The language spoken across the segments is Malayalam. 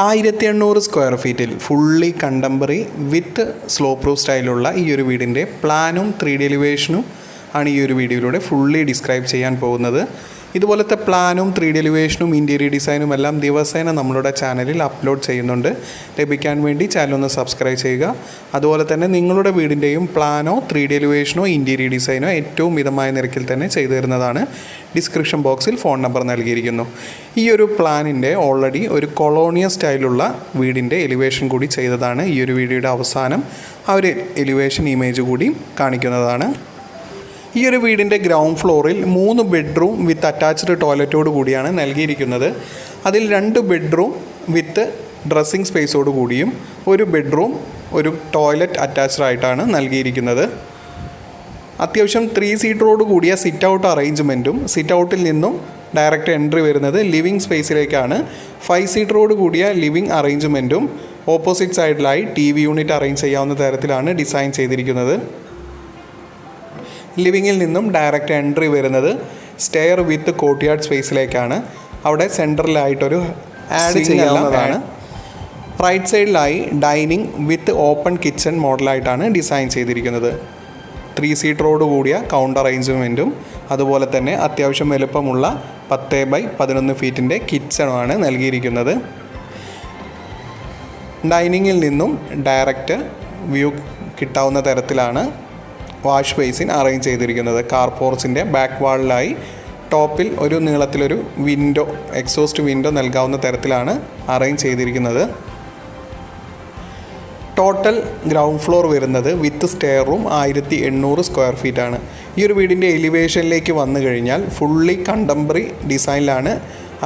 1800 സ്ക്വയർ ഫീറ്റിൽ ഫുള്ളി കണ്ടംപററി വിത്ത് സ്ലോ പ്രൂഫ് സ്റ്റൈലുള്ള ഈ ഒരു വീടിൻ്റെ പ്ലാനും 3D എലിവേഷനും ആണ് ഈ ഒരു വീഡിയോയിലൂടെ ഫുള്ളി ഡിസ്ക്രൈബ് ചെയ്യാൻ പോകുന്നത്. ഇതുപോലത്തെ പ്ലാനും 3D എലിവേഷനും ഇൻറ്റീരിയർ ഡിസൈനും എല്ലാം ദിവസേന നമ്മളുടെ ചാനലിൽ അപ്ലോഡ് ചെയ്യുന്നുണ്ട്. ലഭിക്കാൻ വേണ്ടി ചാനൽ ഒന്ന് സബ്സ്ക്രൈബ് ചെയ്യുക. അതുപോലെ തന്നെ നിങ്ങളുടെ വീടിൻ്റെയും പ്ലാനോ 3D എലിവേഷനോ ഇൻറ്റീരിയർ ഡിസൈനോ ഏറ്റവും മിതമായ നിരക്കിൽ തന്നെ ചെയ്തു തരുന്നതാണ്. ഡിസ്ക്രിപ്ഷൻ ബോക്സിൽ ഫോൺ നമ്പർ നൽകിയിരിക്കുന്നു. ഈ ഒരു പ്ലാനിൻ്റെ ഓൾറെഡി ഒരു കൊളോണിയൽ സ്റ്റൈലുള്ള വീടിൻ്റെ എലിവേഷൻ കൂടി ചെയ്തതാണ്. ഈ ഒരു വീഡിയോയുടെ അവസാനം ആ ഒരു എലിവേഷൻ ഇമേജ് കൂടി കാണിക്കുന്നതാണ്. ഈ ഒരു വീടിൻ്റെ ഗ്രൗണ്ട് ഫ്ലോറിൽ 3 ബെഡ്റൂം വിത്ത് അറ്റാച്ച്ഡ് ടോയ്ലറ്റോട് കൂടിയാണ് നൽകിയിരിക്കുന്നത്. അതിൽ 2 ബെഡ്റൂം വിത്ത് ഡ്രസ്സിംഗ് സ്പേസോട് കൂടിയും ഒരു ബെഡ്റൂം ഒരു ടോയ്ലറ്റ് അറ്റാച്ച്ഡ് ആയിട്ടാണ് നൽകിയിരിക്കുന്നത്. അത്യാവശ്യം 3 സീറ്ററോട് കൂടിയ സിറ്റ് ഔട്ട് അറേഞ്ച്മെൻറ്റും സിറ്റ് ഔട്ടിൽ നിന്നും ഡയറക്റ്റ് എൻട്രി വരുന്നത് ലിവിങ് സ്പേസിലേക്കാണ്. 5 സീറ്ററോട് കൂടിയ ലിവിങ് അറേഞ്ച്മെൻറ്റും ഓപ്പോസിറ്റ് സൈഡിലായി TV യൂണിറ്റ് അറേഞ്ച് ചെയ്യാവുന്ന തരത്തിലാണ് ഡിസൈൻ ചെയ്തിരിക്കുന്നത്. ലിവിങ്ങിൽ നിന്നും ഡയറക്റ്റ് എൻട്രി വരുന്നത് സ്റ്റെയർ വിത്ത് കോർട്ട്യാർഡ് സ്പേസിലേക്കാണ്. അവിടെ സെൻറ്ററിലായിട്ടൊരു ആഡ് ചെയ്യാവുന്നതാണ്. റൈറ്റ് സൈഡിലായി ഡൈനിങ് വിത്ത് ഓപ്പൺ കിച്ചൺ മോഡലായിട്ടാണ് ഡിസൈൻ ചെയ്തിരിക്കുന്നത്. 3 സീറ്ററോട് കൂടിയ കൗണ്ടർ അറേഞ്ച്മെൻറ്റും അതുപോലെ തന്നെ അത്യാവശ്യം വലുപ്പമുള്ള 10x11 ഫീറ്റിൻ്റെ കിച്ചണുമാണ് നൽകിയിരിക്കുന്നത്. ഡൈനിങ്ങിൽ നിന്നും ഡയറക്റ്റ് വ്യൂ കിട്ടാവുന്ന തരത്തിലാണ് വാഷ് ബേസിൻ അറേഞ്ച് ചെയ്തിരിക്കുന്നത്. കാർ പോർച്ചിൻ്റെ ബാക്ക് വാളിലായി ടോപ്പിൽ ഒരു നീളത്തിലൊരു വിൻഡോ എക്സോസ്റ്റ് വിൻഡോ നൽകാവുന്ന തരത്തിലാണ് അറേഞ്ച് ചെയ്തിരിക്കുന്നത്. ടോട്ടൽ ഗ്രൗണ്ട് ഫ്ലോർ വരുന്നത് വിത്ത് സ്റ്റെയർ റൂം 1800 സ്ക്വയർ ഫീറ്റാണ്. ഈ ഒരു വീടിൻ്റെ എലിവേഷനിലേക്ക് വന്നു കഴിഞ്ഞാൽ ഫുള്ളി കണ്ടംപററി ഡിസൈനിലാണ്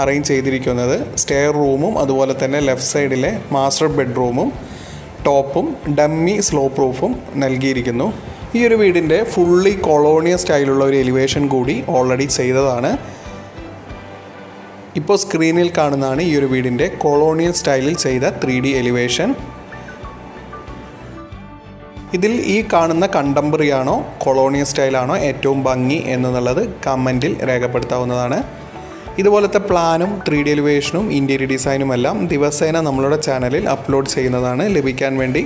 അറേഞ്ച് ചെയ്തിരിക്കുന്നത്. സ്റ്റെയർ റൂമും അതുപോലെ തന്നെ ലെഫ്റ്റ് സൈഡിലെ മാസ്റ്റർ ബെഡ്റൂമും ടോപ്പും ഡമ്മി സ്ലോ പ്രൂഫും നൽകിയിരിക്കുന്നു. ഈ ഒരു വീടിൻ്റെ ഫുള്ളി കൊളോണിയൽ സ്റ്റൈലുള്ള ഒരു എലിവേഷൻ കൂടി ഓൾറെഡി ചെയ്തതാണ്. ഇപ്പോൾ സ്ക്രീനിൽ കാണുന്നതാണ് ഈ ഒരു വീടിൻ്റെ കൊളോണിയൽ സ്റ്റൈലിൽ ചെയ്ത 3D എലിവേഷൻ. ഇതിൽ ഈ കാണുന്ന കണ്ടംപററി ആണോ കൊളോണിയൽ സ്റ്റൈലാണോ ഏറ്റവും ഭംഗി എന്നുള്ളത് കമൻറ്റിൽ രേഖപ്പെടുത്താവുന്നതാണ്. ഇതുപോലത്തെ പ്ലാനും 3D എലിവേഷനും ഇൻറ്റീരിയർ ഡിസൈനും എല്ലാം ദിവസേന നമ്മളുടെ ചാനലിൽ അപ്ലോഡ് ചെയ്യുന്നതാണ്. ലഭിക്കാൻ വേണ്ടി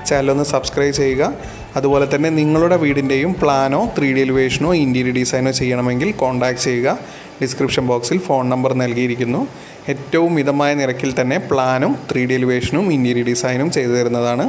ചാനലൊന്ന് സബ്സ്ക്രൈബ് ചെയ്യുക. അതുപോലെ തന്നെ നിങ്ങളുടെ വീടിൻ്റെയും പ്ലാനോ 3D എലിവേഷനോ ഇൻറ്റീരിയർ ഡിസൈനോ ചെയ്യണമെങ്കിൽ കോൺടാക്റ്റ് ചെയ്യുക. ഡിസ്ക്രിപ്ഷൻ ബോക്സിൽ ഫോൺ നമ്പർ നൽകിയിരിക്കുന്നു. ഏറ്റവും മിതമായ നിരക്കിൽ തന്നെ പ്ലാനും 3D എലിവേഷനും ഇൻറ്റീരിയർ ഡിസൈനും ചെയ്തു തരുന്നതാണ്.